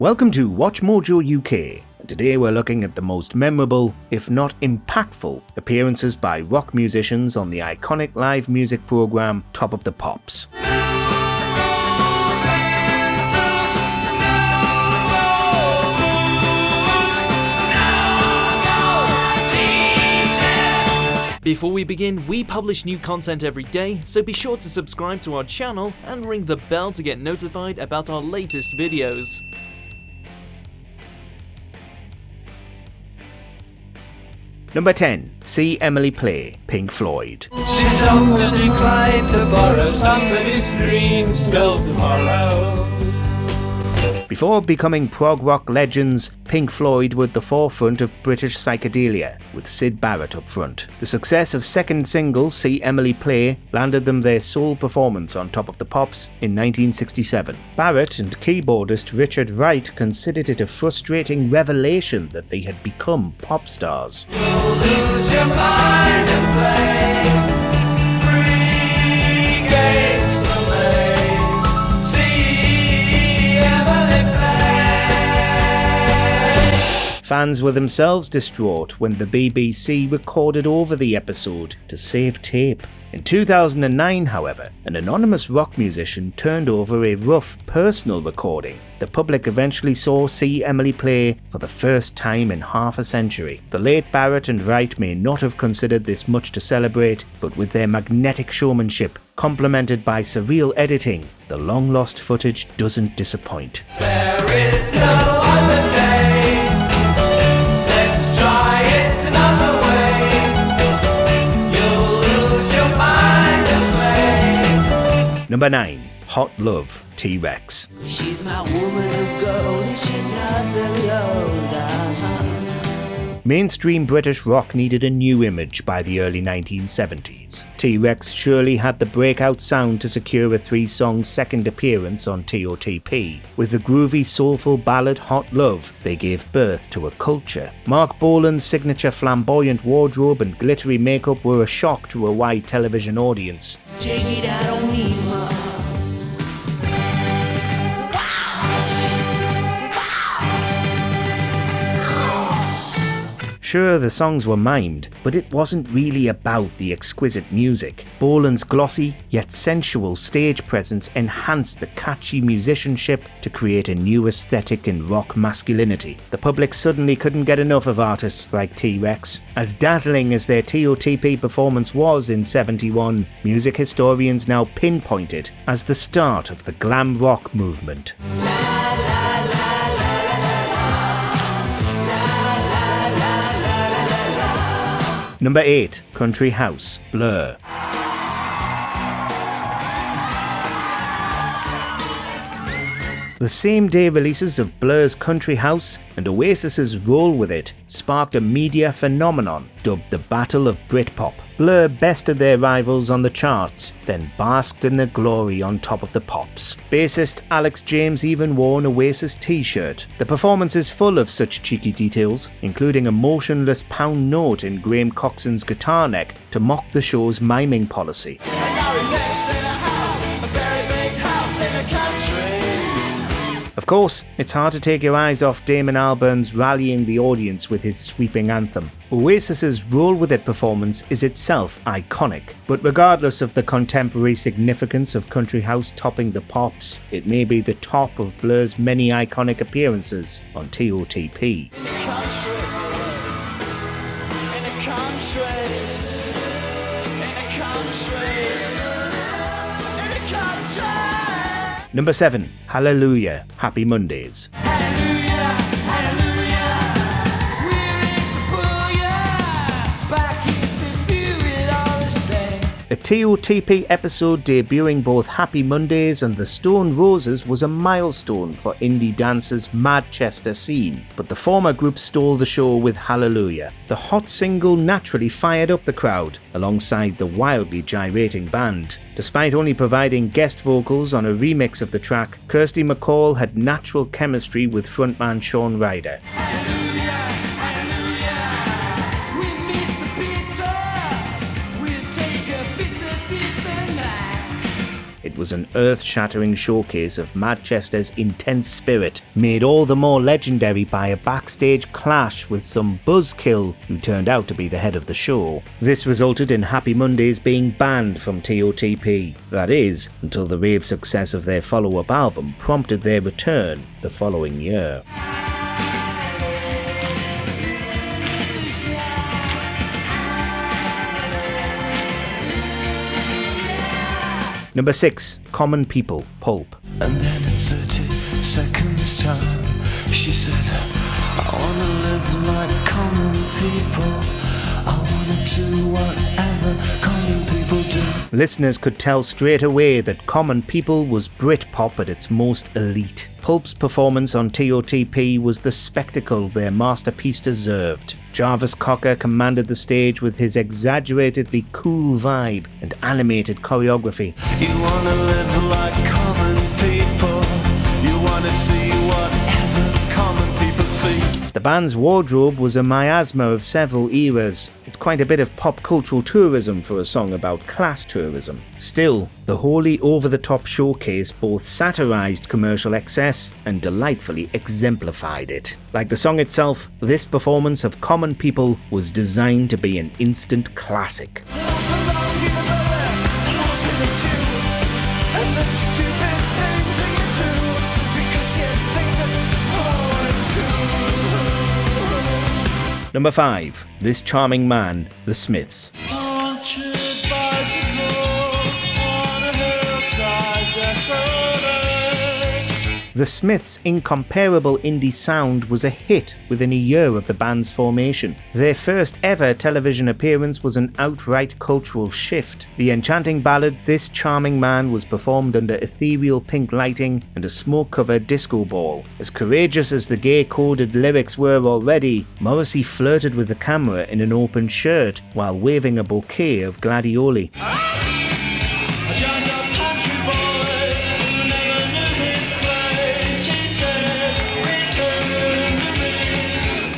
Welcome to WatchMojoUK. Today we're looking at the most memorable, if not impactful, appearances by rock musicians on the iconic live music program Top of the Pops. Before we begin, we publish new content every day, so be sure to subscribe to our channel and ring the bell to get notified about our latest videos. Number 10. See Emily Play, Pink Floyd. She's often inclined to borrow somebody's dreams till tomorrow. Before becoming prog rock legends, Pink Floyd were at the forefront of British psychedelia, with Syd Barrett up front. The success of second single See Emily Play landed them their sole performance on Top of the Pops in 1967. Barrett and keyboardist Richard Wright considered it a frustrating revelation that they had become pop stars. You'll lose your mind and play free games for me. See Emily play. Fans were themselves distraught when the BBC recorded over the episode to save tape. In 2009, however, an anonymous rock musician turned over a rough personal recording. The public eventually saw See Emily Play for the first time in half a century. The late Barrett and Wright may not have considered this much to celebrate, but with their magnetic showmanship, complemented by surreal editing, the long-lost footage doesn't disappoint. There is no other day. Let's try it another way. You'll lose your mind and play. Number 9. Hot Love, T-Rex. She's my woman of gold and she's not very old. Mainstream British rock needed a new image by the early 1970s. T-Rex surely had the breakout sound to secure a 3-song second appearance on TOTP. With the groovy, soulful ballad Hot Love, they gave birth to a culture. Mark Bolan's signature flamboyant wardrobe and glittery makeup were a shock to a wide television audience. Take it out on me, ma. Sure, the songs were mimed, but it wasn't really about the exquisite music. Bolan's glossy, yet sensual stage presence enhanced the catchy musicianship to create a new aesthetic in rock masculinity. The public suddenly couldn't get enough of artists like T-Rex. As dazzling as their TOTP performance was in '71, music historians now pinpoint it as the start of the glam rock movement. Number 8. Country House, Blur. The same-day releases of Blur's Country House and Oasis's Roll With It sparked a media phenomenon dubbed the Battle of Britpop. Blur bested their rivals on the charts, then basked in their glory on Top of the Pops. Bassist Alex James even wore an Oasis t-shirt. The performance is full of such cheeky details, including a motionless pound note in Graham Coxon's guitar neck to mock the show's miming policy. Of course, it's hard to take your eyes off Damon Albarn's rallying the audience with his sweeping anthem. Oasis's Roll With It performance is itself iconic, but regardless of the contemporary significance of Country House topping the Pops, it may be the top of Blur's many iconic appearances on TOTP. Number 7. Hallelujah, Happy Mondays. A TOTP episode debuting both Happy Mondays and the Stone Roses was a milestone for indie dance's Manchester scene, but the former group stole the show with Hallelujah. The hot single naturally fired up the crowd, alongside the wildly gyrating band. Despite only providing guest vocals on a remix of the track, Kirsty MacColl had natural chemistry with frontman Shaun Ryder. It was an earth-shattering showcase of Manchester's intense spirit, made all the more legendary by a backstage clash with some buzzkill who turned out to be the head of the show. This resulted in Happy Mondays being banned from TOTP. That is, until the rave success of their follow-up album prompted their return the following year. Number 6. Common People, Pulp. And then in 30 seconds time, she said, I wanna live like common people. I wanna do whatever common people do. Listeners could tell straight away that Common People was Britpop at its most elite. Pulp's performance on TOTP was the spectacle their masterpiece deserved. Jarvis Cocker commanded the stage with his exaggeratedly cool vibe and animated choreography. You wanna live like common people. You wanna see whatever common people see. The band's wardrobe was a miasma of several eras. It's quite a bit of pop cultural tourism for a song about class tourism. Still, the wholly over-the-top showcase both satirized commercial excess and delightfully exemplified it. Like the song itself, this performance of Common People was designed to be an instant classic. Number 5. This Charming Man, The Smiths. The Smiths' incomparable indie sound was a hit within a year of the band's formation. Their first ever television appearance was an outright cultural shift. The enchanting ballad This Charming Man was performed under ethereal pink lighting and a smoke-covered disco ball. As courageous as the gay-coded lyrics were already, Morrissey flirted with the camera in an open shirt while waving a bouquet of gladioli.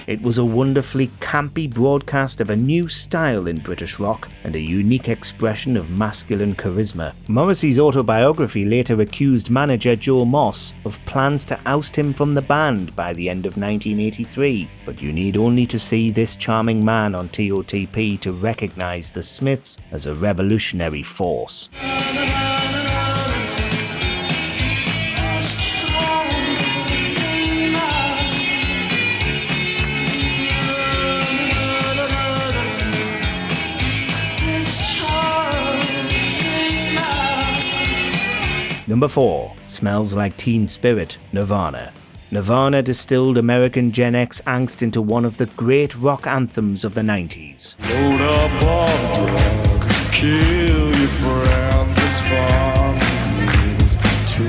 It was a wonderfully campy broadcast of a new style in British rock and a unique expression of masculine charisma. Morrissey's autobiography later accused manager Joe Moss of plans to oust him from the band by the end of 1983, but you need only to see This Charming Man on TOTP to recognise the Smiths as a revolutionary force. Number 4. Smells Like Teen Spirit, Nirvana. Nirvana distilled American Gen X angst into one of the great rock anthems of the 90s. Load up on drugs, kill your friends, it's fun to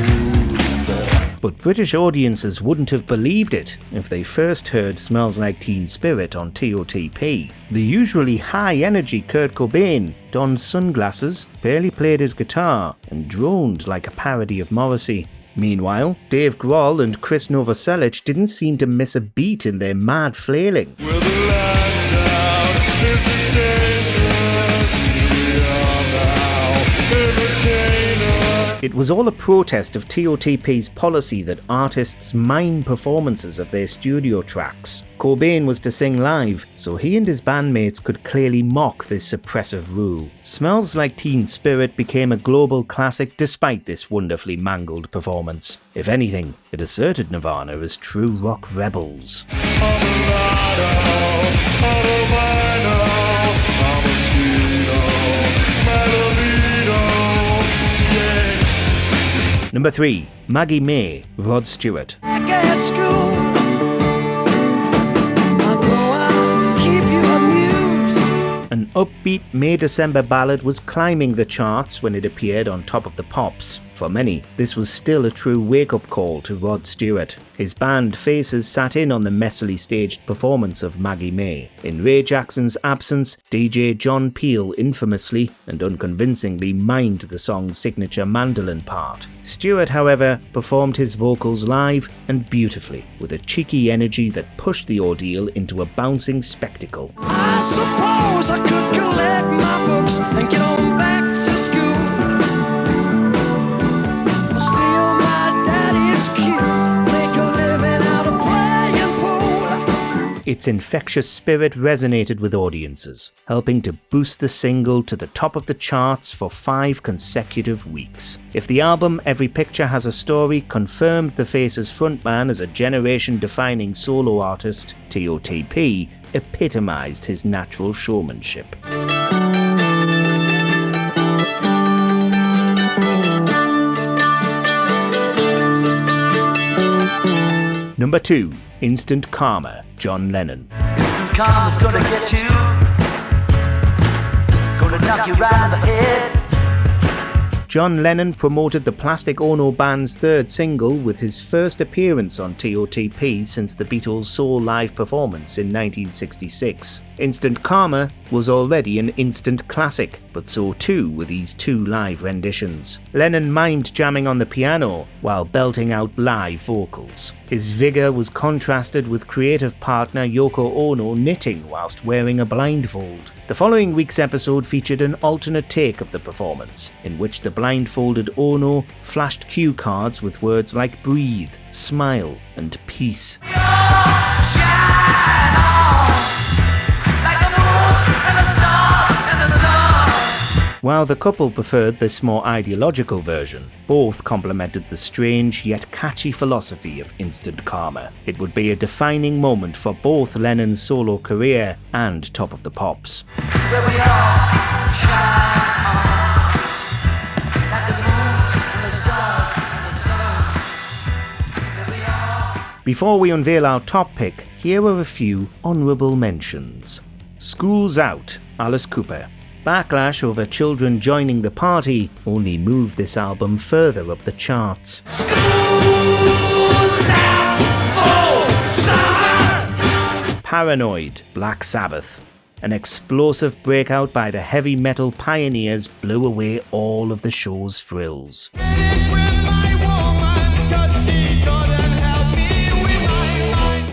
that. But British audiences wouldn't have believed it if they first heard Smells Like Teen Spirit on TOTP. The usually high-energy Kurt Cobain donned sunglasses, barely played his guitar, and droned like a parody of Morrissey. Meanwhile, Dave Grohl and Chris Novoselic didn't seem to miss a beat in their mad flailing. With the lights out, it's as dangerous, we are now entertainers. It was all a protest of TOTP's policy that artists mine performances of their studio tracks. Cobain was to sing live, so he and his bandmates could clearly mock this suppressive rule. Smells Like Teen Spirit became a global classic despite this wonderfully mangled performance. If anything, it asserted Nirvana as true rock rebels. Number 3. Maggie May, Rod Stewart. Back at school, I know I'll keep you amused. An upbeat May-December ballad was climbing the charts when it appeared on Top of the Pops. For many, this was still a true wake-up call to Rod Stewart. His band Faces sat in on the messily staged performance of Maggie May. In Ray Jackson's absence, DJ John Peel infamously and unconvincingly mimed the song's signature mandolin part. Stewart, however, performed his vocals live and beautifully, with a cheeky energy that pushed the ordeal into a bouncing spectacle. I suppose I could collect my books and get on back to school. Its infectious spirit resonated with audiences, helping to boost the single to the top of the charts for 5 consecutive weeks. If the album Every Picture Has a Story confirmed the Faces frontman as a generation-defining solo artist, TOTP epitomised his natural showmanship. Number 2. Instant Karma, John Lennon. Instant karma's gonna get you, gonna knock you right in the head. John Lennon promoted the Plastic Ono Band's 3rd single with his first appearance on TOTP since the Beatles' Soul live performance in 1966. Instant Karma was already an instant classic, but so too were these 2 live renditions. Lennon mimed jamming on the piano while belting out live vocals. His vigour was contrasted with creative partner Yoko Ono knitting whilst wearing a blindfold. The following week's episode featured an alternate take of the performance, in which the blindfolded Ono flashed cue cards with words like breathe, smile, and peace. While the couple preferred this more ideological version, both complemented the strange yet catchy philosophy of Instant Karma. It would be a defining moment for both Lennon's solo career and Top of the Pops. Where we all shine on, like the moons and the stars and the sun. Where we all... Before we unveil our top pick, here are a few honourable mentions. School's Out, Alice Cooper. Backlash over children joining the party only moved this album further up the charts. Paranoid, Black Sabbath. An explosive breakout by the heavy metal pioneers blew away all of the show's frills.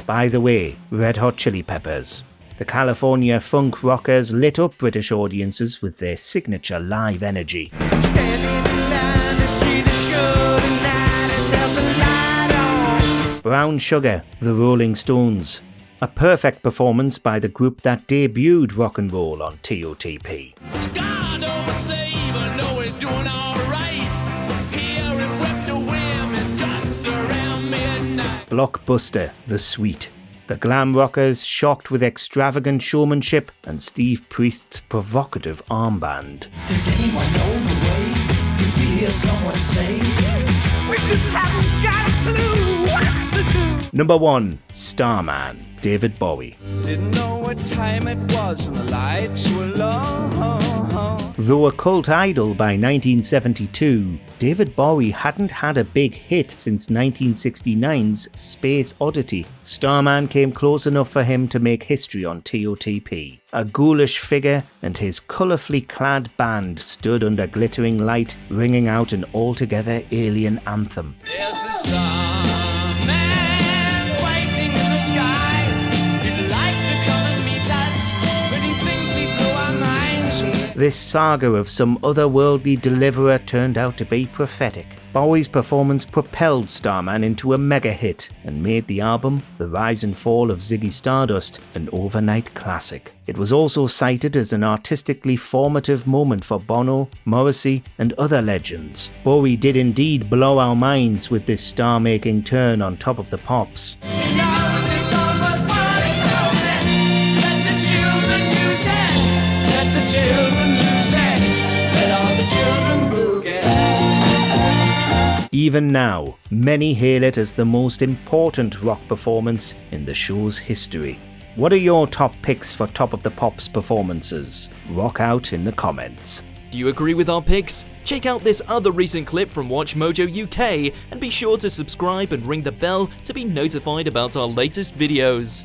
By the way, Red Hot Chili Peppers. The California funk rockers lit up British audiences with their signature live energy. Brown Sugar, The Rolling Stones. A perfect performance by the group that debuted rock and roll on TOTP. Blockbuster, The Sweet. The glam rockers shocked with extravagant showmanship and Steve Priest's provocative armband. Does anyone know the way? Did we hear someone say? We just haven't got a clue what to do. Number 1. Starman, David Bowie. Didn't know what time it was and the lights were low. Though a cult idol by 1972, David Bowie hadn't had a big hit since 1969's Space Oddity. Starman came close enough for him to make history on TOTP. A ghoulish figure and his colourfully clad band stood under glittering light, ringing out an altogether alien anthem. There's a starman waiting in the sky. He'd like to come and meet us, but he thinks he'd blow our minds. This saga of some otherworldly deliverer turned out to be prophetic. Bowie's performance propelled Starman into a mega hit and made the album, The Rise and Fall of Ziggy Stardust, an overnight classic. It was also cited as an artistically formative moment for Bono, Morrissey and other legends. Bowie did indeed blow our minds with this star-making turn on Top of the Pops. Even now, many hail it as the most important rock performance in the show's history. What are your top picks for Top of the Pops performances? Rock out in the comments. Do you agree with our picks? Check out this other recent clip from WatchMojoUK and be sure to subscribe and ring the bell to be notified about our latest videos.